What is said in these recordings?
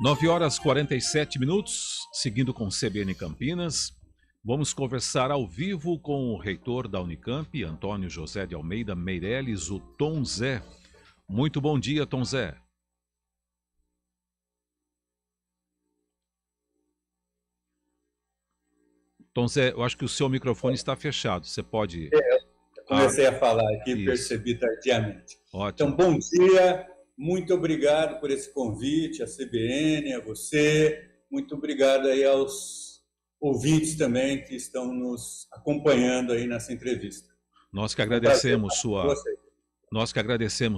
9 horas 47 minutos, seguindo com o CBN Campinas. Vamos conversar ao vivo com o reitor da Unicamp, Antônio José de Almeida Meireles, o Tom Zé. Muito bom dia, Tom Zé. Tom Zé, eu acho que o seu microfone está fechado. Você pode... Eu comecei a falar aqui e percebi tardiamente. Ótimo. Então, bom dia, muito obrigado por esse convite, à CBN, a você. Muito obrigado aí aos ouvintes também que estão nos acompanhando aí nessa entrevista. Nós que agradecemos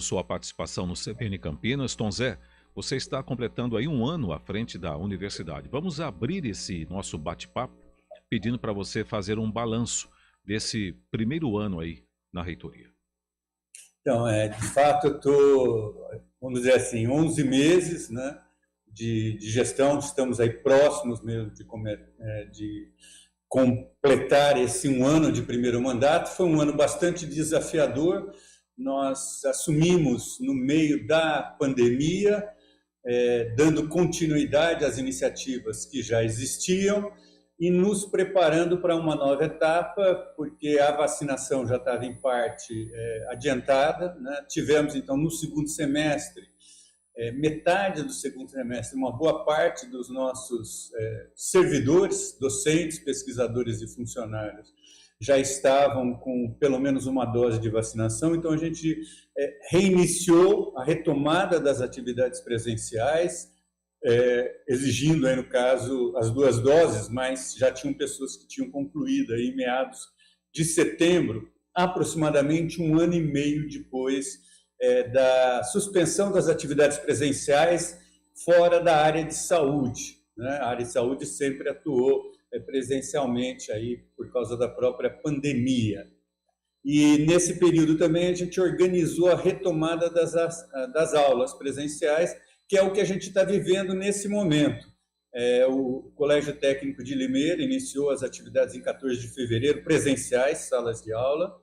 sua participação no CBN Campinas. Tom Zé, você está completando aí um ano à frente da universidade. Vamos abrir esse nosso bate-papo pedindo para você fazer um balanço desse primeiro ano aí na reitoria. Então, de fato, eu estou, vamos dizer assim, 11 meses, né, de gestão. Estamos aí próximos mesmo de completar esse um ano de primeiro mandato. Foi um ano bastante desafiador. Nós assumimos no meio da pandemia, dando continuidade às iniciativas que já existiam e nos preparando para uma nova etapa, porque a vacinação já estava em parte adiantada, né? Tivemos, então, no segundo semestre, metade do segundo semestre, uma boa parte dos nossos servidores, docentes, pesquisadores e funcionários já estavam com pelo menos uma dose de vacinação, então a gente reiniciou a retomada das atividades presenciais, exigindo, aí, no caso, as 2 doses, mas já tinham pessoas que tinham concluído aí, em meados de setembro, aproximadamente um ano e meio depois da suspensão das atividades presenciais fora da área de saúde, né? A área de saúde sempre atuou presencialmente aí, por causa da própria pandemia. E nesse período também a gente organizou a retomada das aulas presenciais, que é o que a gente está vivendo nesse momento. O Colégio Técnico de Limeira iniciou as atividades em 14 de fevereiro, presenciais, salas de aula.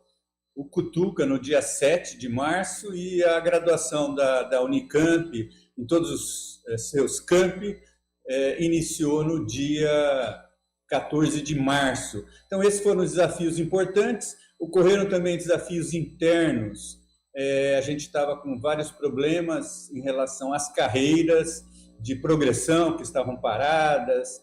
O Cutuca, no dia 7 de março, e a graduação da Unicamp, em todos os seus campi, iniciou no dia 14 de março. Então, esses foram os desafios importantes. Ocorreram também desafios internos. A gente estava com vários problemas em relação às carreiras de progressão que estavam paradas,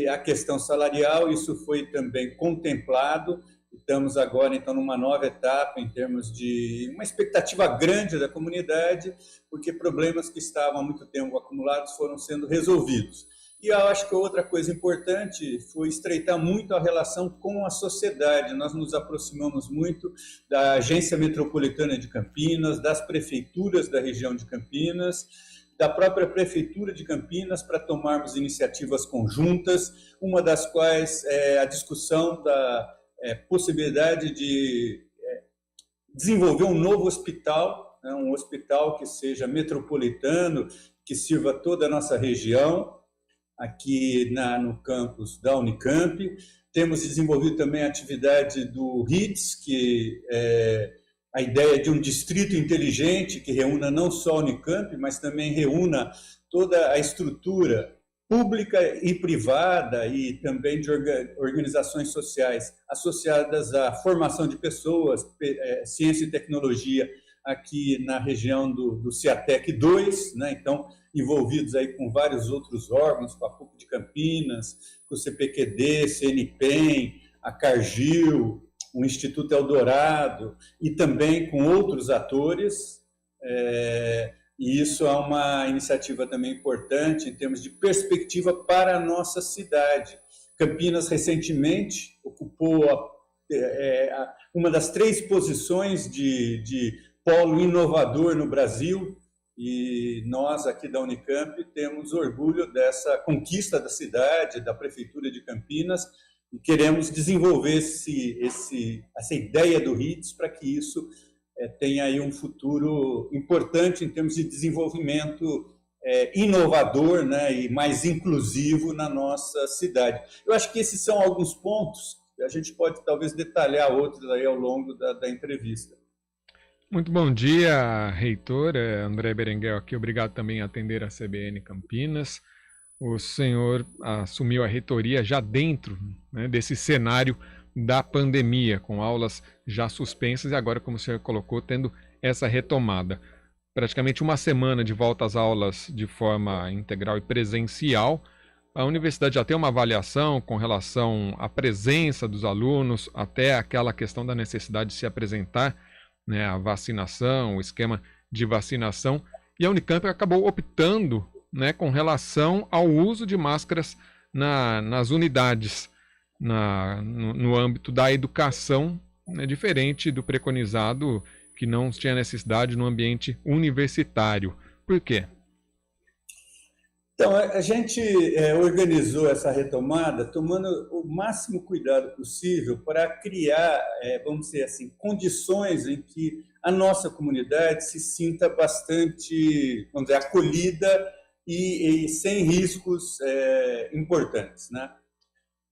a questão salarial, isso foi também contemplado. Estamos agora, então, numa nova etapa em termos de uma expectativa grande da comunidade, porque problemas que estavam há muito tempo acumulados foram sendo resolvidos. E eu acho que outra coisa importante foi estreitar muito a relação com a sociedade. Nós nos aproximamos muito da Agência Metropolitana de Campinas, das prefeituras da região de Campinas, da própria Prefeitura de Campinas, para tomarmos iniciativas conjuntas, uma das quais é a discussão da possibilidade de desenvolver um novo hospital, né, um hospital que seja metropolitano, que sirva toda a nossa região, aqui no campus da Unicamp. Temos desenvolvido também a atividade do RITS, que é a ideia de um distrito inteligente que reúna não só a Unicamp, mas também reúna toda a estrutura pública e privada e também de organizações sociais associadas à formação de pessoas, ciência e tecnologia, aqui na região do CIATEC 2, né? Então, envolvidos aí com vários outros órgãos, com a PUC de Campinas, com o CPQD, CNPEM, a Cargill, o Instituto Eldorado, e também com outros atores, e isso é uma iniciativa também importante em termos de perspectiva para a nossa cidade. Campinas, recentemente, ocupou uma das 3 posições de polo inovador no Brasil, e nós aqui da Unicamp temos orgulho dessa conquista da cidade, da Prefeitura de Campinas, e queremos desenvolver essa ideia do RITS para que isso tenha aí um futuro importante em termos de desenvolvimento inovador, né, e mais inclusivo na nossa cidade. Eu acho que esses são alguns pontos, a gente pode talvez detalhar outros aí ao longo da entrevista. Muito bom dia, reitor. André Berenguel aqui. Obrigado também a atender a CBN Campinas. o senhor assumiu a reitoria já dentro, né, desse cenário da pandemia, com aulas já suspensas e agora, como o senhor colocou, tendo essa retomada. Praticamente uma semana de volta às aulas de forma integral e presencial. A universidade já tem uma avaliação com relação à presença dos alunos, até aquela questão da necessidade de se apresentar, né, a vacinação, o esquema de vacinação. E a Unicamp acabou optando, né, com relação ao uso de máscaras nas unidades, no âmbito da educação, né, diferente do preconizado, que não tinha necessidade no ambiente universitário. Por quê? Então, a gente organizou essa retomada tomando o máximo cuidado possível para criar, vamos dizer assim, condições em que a nossa comunidade se sinta bastante, vamos dizer, acolhida e sem riscos importantes, né?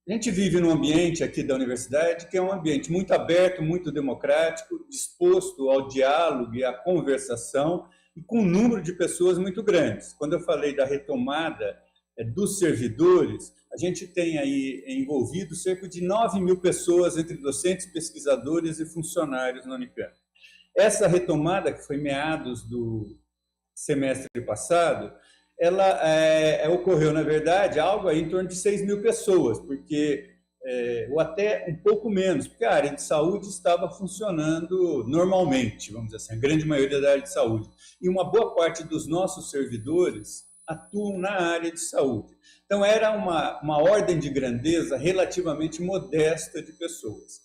A gente vive num ambiente aqui da universidade que é um ambiente muito aberto, muito democrático, disposto ao diálogo e à conversação, e com um número de pessoas muito grandes. Quando eu falei da retomada dos servidores, a gente tem aí envolvido cerca de 9.000 pessoas entre docentes, pesquisadores e funcionários na Unicamp. Essa retomada, que foi meados do semestre passado, ela ocorreu, na verdade, algo aí em torno de 6.000 pessoas, porque ou até um pouco menos, porque a área de saúde estava funcionando normalmente, vamos dizer assim, a grande maioria da área de saúde. E uma boa parte dos nossos servidores atuam na área de saúde. Então, era uma ordem de grandeza relativamente modesta de pessoas.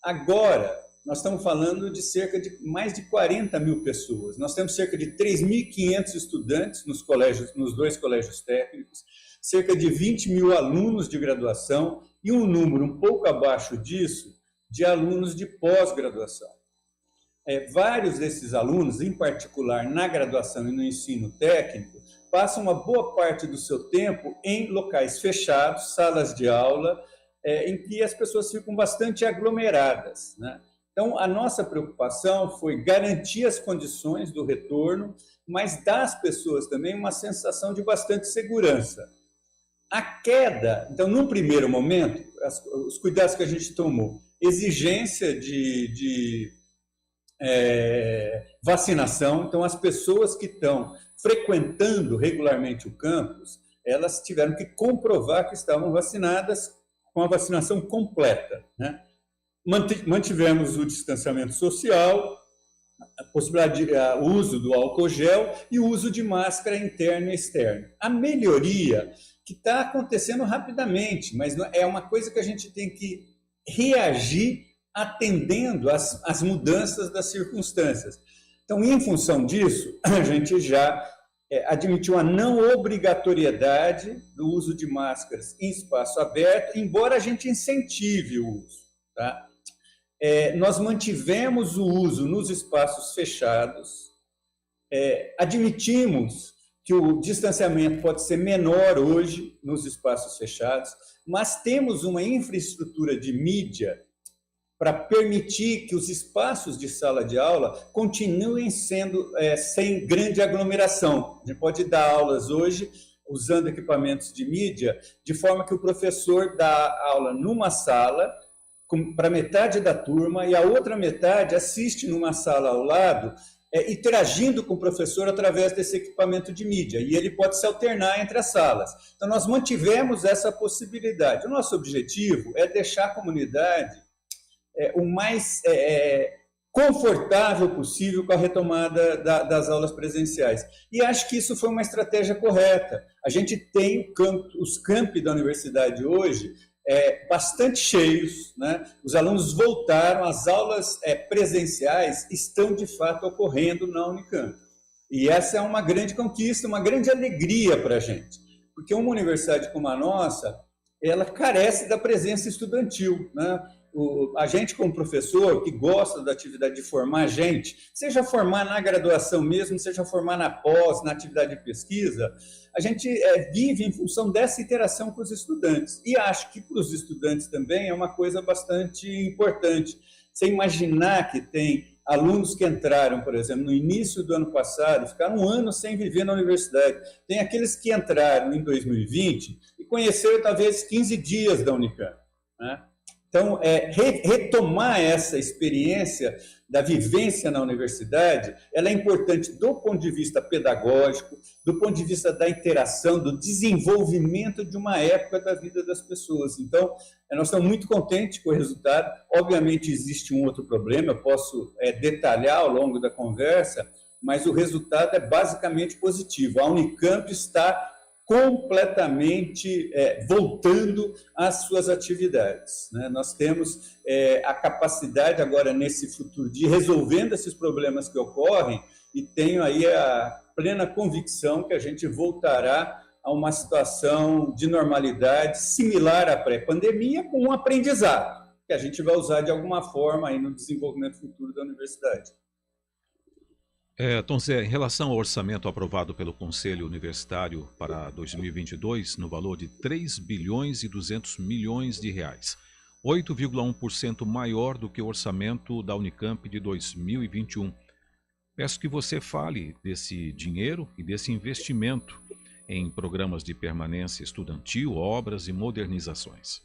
Agora, nós estamos falando de cerca de mais de 40.000 pessoas. Nós temos cerca de 3.500 estudantes nos dois colégios técnicos, cerca de 20.000 alunos de graduação e um número um pouco abaixo disso de alunos de pós-graduação. Vários desses alunos, em particular na graduação e no ensino técnico, passam uma boa parte do seu tempo em locais fechados, salas de aula, em que as pessoas ficam bastante aglomeradas, né? Então, a nossa preocupação foi garantir as condições do retorno, mas dar às pessoas também uma sensação de bastante segurança. A queda, então, num primeiro momento, os cuidados que a gente tomou, exigência de vacinação, então, as pessoas que estão frequentando regularmente o campus, elas tiveram que comprovar que estavam vacinadas com a vacinação completa, né? Mantivemos o distanciamento social, a possibilidade de o uso do álcool gel e o uso de máscara interna e externa. A melhoria que está acontecendo rapidamente, mas é uma coisa que a gente tem que reagir atendendo às mudanças das circunstâncias. Então, em função disso, a gente já admitiu a não obrigatoriedade do uso de máscaras em espaço aberto, embora a gente incentive o uso, tá? Nós mantivemos o uso nos espaços fechados, admitimos que o distanciamento pode ser menor hoje nos espaços fechados, mas temos uma infraestrutura de mídia para permitir que os espaços de sala de aula continuem sendo sem grande aglomeração. A gente pode dar aulas hoje usando equipamentos de mídia, de forma que o professor dá aula numa sala para metade da turma e a outra metade assiste numa sala ao lado, interagindo com o professor através desse equipamento de mídia, e ele pode se alternar entre as salas. Então, nós mantivemos essa possibilidade. O nosso objetivo é deixar a comunidade o mais confortável possível com a retomada das aulas presenciais. E acho que isso foi uma estratégia correta. A gente tem os campi da universidade hoje bastante cheios, né? Os alunos voltaram, as aulas presenciais estão de fato ocorrendo na Unicamp. E essa é uma grande conquista, uma grande alegria para a gente, porque uma universidade como a nossa, ela carece da presença estudantil, né? A gente, como professor, que gosta da atividade de formar gente, seja formar na graduação mesmo, seja formar na pós, na atividade de pesquisa, a gente vive em função dessa interação com os estudantes. E acho que para os estudantes também é uma coisa bastante importante. Você imaginar que tem alunos que entraram, por exemplo, no início do ano passado, ficaram um ano sem viver na universidade. Tem aqueles que entraram em 2020 e conheceram talvez 15 dias da Unicamp, né? Então, retomar essa experiência da vivência na universidade, ela é importante do ponto de vista pedagógico, do ponto de vista da interação, do desenvolvimento de uma época da vida das pessoas. Então, nós estamos muito contentes com o resultado. Obviamente, existe um outro problema, eu posso detalhar ao longo da conversa, mas o resultado é basicamente positivo. A Unicamp está completamente voltando às suas atividades, né? Nós temos a capacidade agora, nesse futuro, de ir resolvendo esses problemas que ocorrem, e tenho aí a plena convicção que a gente voltará a uma situação de normalidade similar à pré-pandemia, com um aprendizado que a gente vai usar de alguma forma aí no desenvolvimento futuro da universidade. Tom Zé, em relação ao orçamento aprovado pelo Conselho Universitário para 2022, no valor de 3 bilhões e 200 milhões de reais, 8,1% maior do que o orçamento da Unicamp de 2021. Peço que você fale desse dinheiro e desse investimento em programas de permanência estudantil, obras e modernizações.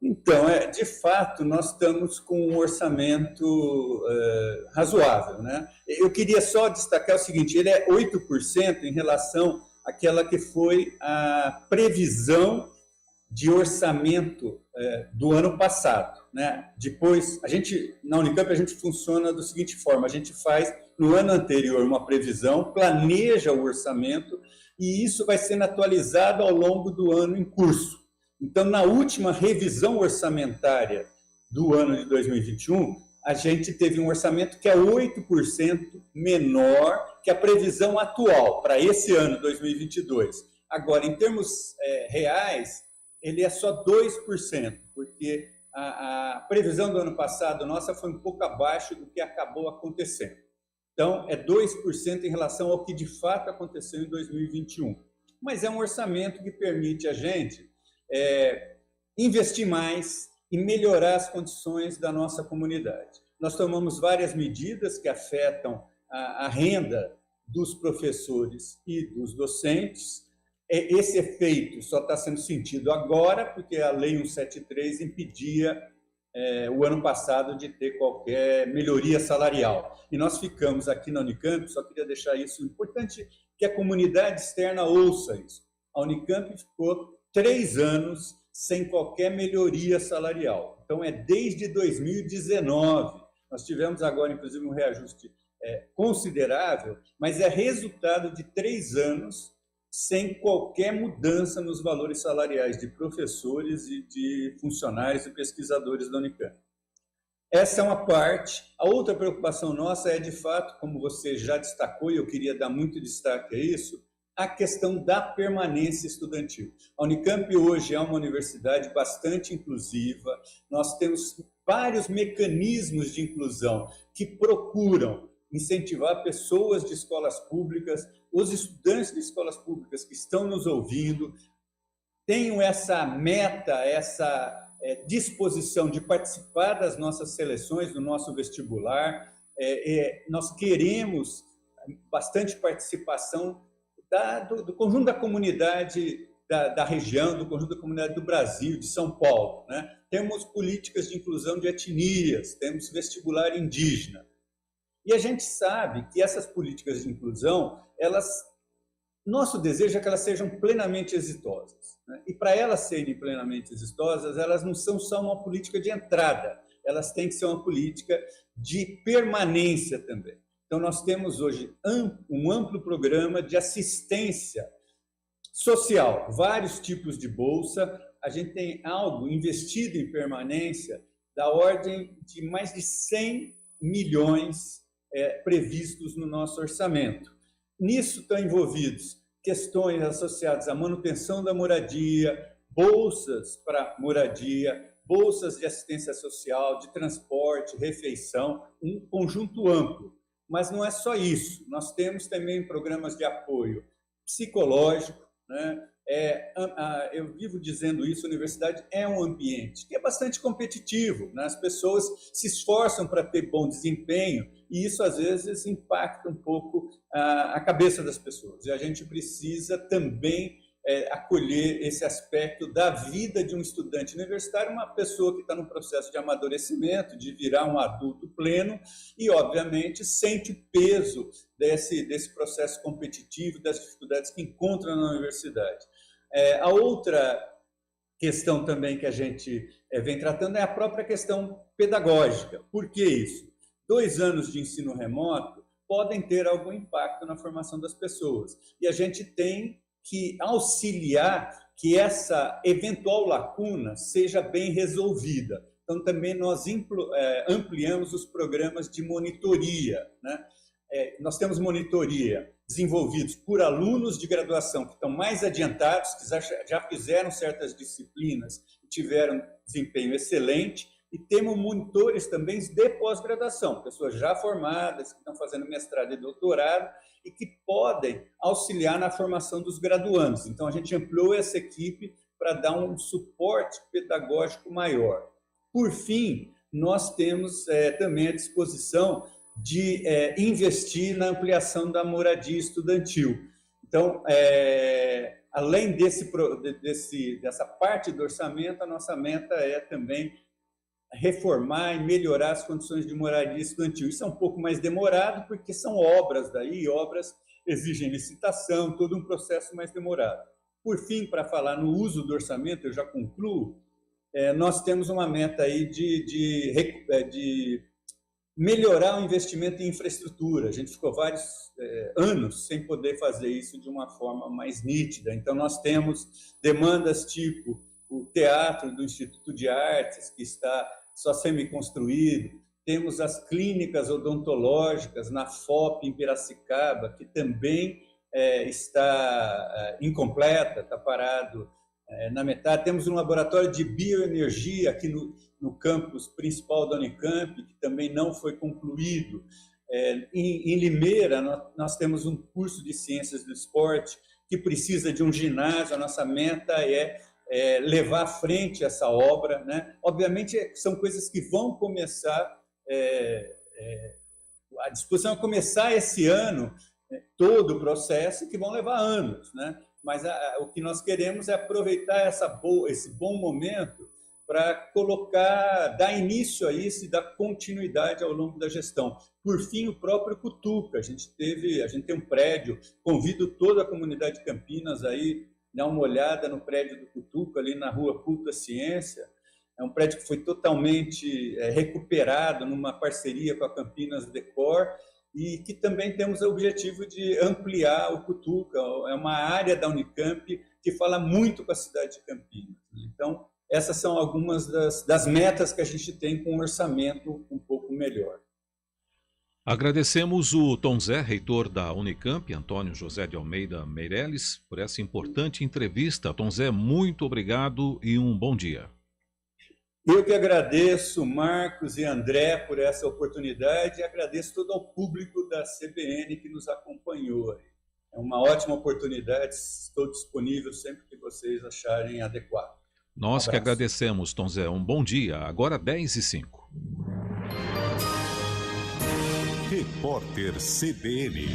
Então, de fato, nós estamos com um orçamento razoável, né? Eu queria só destacar o seguinte, ele é 8% em relação àquela que foi a previsão de orçamento do ano passado, né? Depois, na Unicamp, a gente funciona da seguinte forma, a gente faz, no ano anterior, uma previsão, planeja o orçamento, e isso vai sendo atualizado ao longo do ano em curso. Então, na última revisão orçamentária do ano de 2021, a gente teve um orçamento que é 8% menor que a previsão atual para esse ano, 2022. Agora, em termos reais, ele é só 2%, porque a previsão do ano passado nossa foi um pouco abaixo do que acabou acontecendo. Então, é 2% em relação ao que de fato aconteceu em 2021. Mas é um orçamento que permite a gente investir mais e melhorar as condições da nossa comunidade. Nós tomamos várias medidas que afetam a renda dos professores e dos docentes. Esse efeito só está sendo sentido agora, porque a Lei 173 impedia, o ano passado, de ter qualquer melhoria salarial. E nós ficamos aqui na Unicamp, só queria deixar isso importante, que a comunidade externa ouça isso. A Unicamp ficou 3 anos sem qualquer melhoria salarial. Então, desde 2019. Nós tivemos agora, inclusive, um reajuste considerável, mas é resultado de 3 anos sem qualquer mudança nos valores salariais de professores e de funcionários e pesquisadores da Unicamp. Essa é uma parte. A outra preocupação nossa é, de fato, como você já destacou, e eu queria dar muito destaque a isso, a questão da permanência estudantil. A Unicamp hoje é uma universidade bastante inclusiva, nós temos vários mecanismos de inclusão que procuram incentivar pessoas de escolas públicas, os estudantes de escolas públicas que estão nos ouvindo, tenham essa meta, essa disposição de participar das nossas seleções, do nosso vestibular. Nós queremos bastante participação do conjunto da comunidade da região, do conjunto da comunidade do Brasil, de São Paulo, né? Temos políticas de inclusão de etnias, temos vestibular indígena. E a gente sabe que essas políticas de inclusão, nosso desejo é que elas sejam plenamente exitosas, né? E para elas serem plenamente exitosas, elas não são só uma política de entrada, elas têm que ser uma política de permanência também. Então, nós temos hoje um amplo programa de assistência social, vários tipos de bolsa. A gente tem algo investido em permanência da ordem de mais de 100 milhões previstos no nosso orçamento. Nisso estão envolvidos questões associadas à manutenção da moradia, bolsas para moradia, bolsas de assistência social, de transporte, refeição, um conjunto amplo. Mas não é só isso, nós temos também programas de apoio psicológico, né? Eu vivo dizendo isso, a universidade é um ambiente que é bastante competitivo, né? As pessoas se esforçam para ter bom desempenho e isso, às vezes, impacta um pouco a cabeça das pessoas. E a gente precisa também acolher esse aspecto da vida de um estudante universitário, uma pessoa que está no processo de amadurecimento, de virar um adulto pleno e, obviamente, sente o peso desse processo competitivo, das dificuldades que encontra na universidade. A outra questão também que a gente vem tratando é a própria questão pedagógica. Por que isso? 2 anos de ensino remoto podem ter algum impacto na formação das pessoas. E a gente tem que auxiliar que essa eventual lacuna seja bem resolvida. Então, também nós ampliamos os programas de monitoria, né? Nós temos monitoria desenvolvidos por alunos de graduação que estão mais adiantados, que já fizeram certas disciplinas e tiveram desempenho excelente, e temos monitores também de pós-graduação, pessoas já formadas, que estão fazendo mestrado e doutorado, e que podem auxiliar na formação dos graduandos. Então, a gente ampliou essa equipe para dar um suporte pedagógico maior. Por fim, nós temos também a disposição de investir na ampliação da moradia estudantil. Então, além dessa parte do orçamento, a nossa meta é também reformar e melhorar as condições de moradia estudantil. Isso é um pouco mais demorado, porque são obras daí, obras exigem licitação, todo um processo mais demorado. Por fim, para falar no uso do orçamento, eu já concluo, nós temos uma meta aí de melhorar o investimento em infraestrutura. A gente ficou vários anos sem poder fazer isso de uma forma mais nítida. Então, nós temos demandas tipo o Teatro do Instituto de Artes, que está só semi-construído, temos as clínicas odontológicas na FOP, em Piracicaba, que também está incompleta, está parado na metade. Temos um laboratório de bioenergia aqui no campus principal da Unicamp, que também não foi concluído. Em Limeira, nós temos um curso de Ciências do Esporte que precisa de um ginásio. A nossa meta é levar à frente essa obra, né? Obviamente, são coisas que vão começar, a discussão vai começar esse ano, todo o processo, que vão levar anos, né? Mas o que nós queremos é aproveitar esse bom momento para dar início a isso e dar continuidade ao longo da gestão. Por fim, o próprio Cutuca. A gente tem um prédio, convido toda a comunidade de Campinas aí, dar uma olhada no prédio do Cutuca, ali na rua Culta Ciência. É um prédio que foi totalmente recuperado numa parceria com a Campinas Decor e que também temos o objetivo de ampliar o Cutuca. É uma área da Unicamp que fala muito com a cidade de Campinas. Então, essas são algumas das metas que a gente tem com um orçamento um pouco melhor. Agradecemos o Tom Zé, reitor da Unicamp, Antônio José de Almeida Meireles, por essa importante entrevista. Tom Zé, muito obrigado e um bom dia. Eu que agradeço, Marcos e André, por essa oportunidade e agradeço todo ao público da CBN que nos acompanhou. É uma ótima oportunidade, estou disponível sempre que vocês acharem adequado. Nós que agradecemos, Tom Zé. Um bom dia. Agora 10h05. Repórter CBN.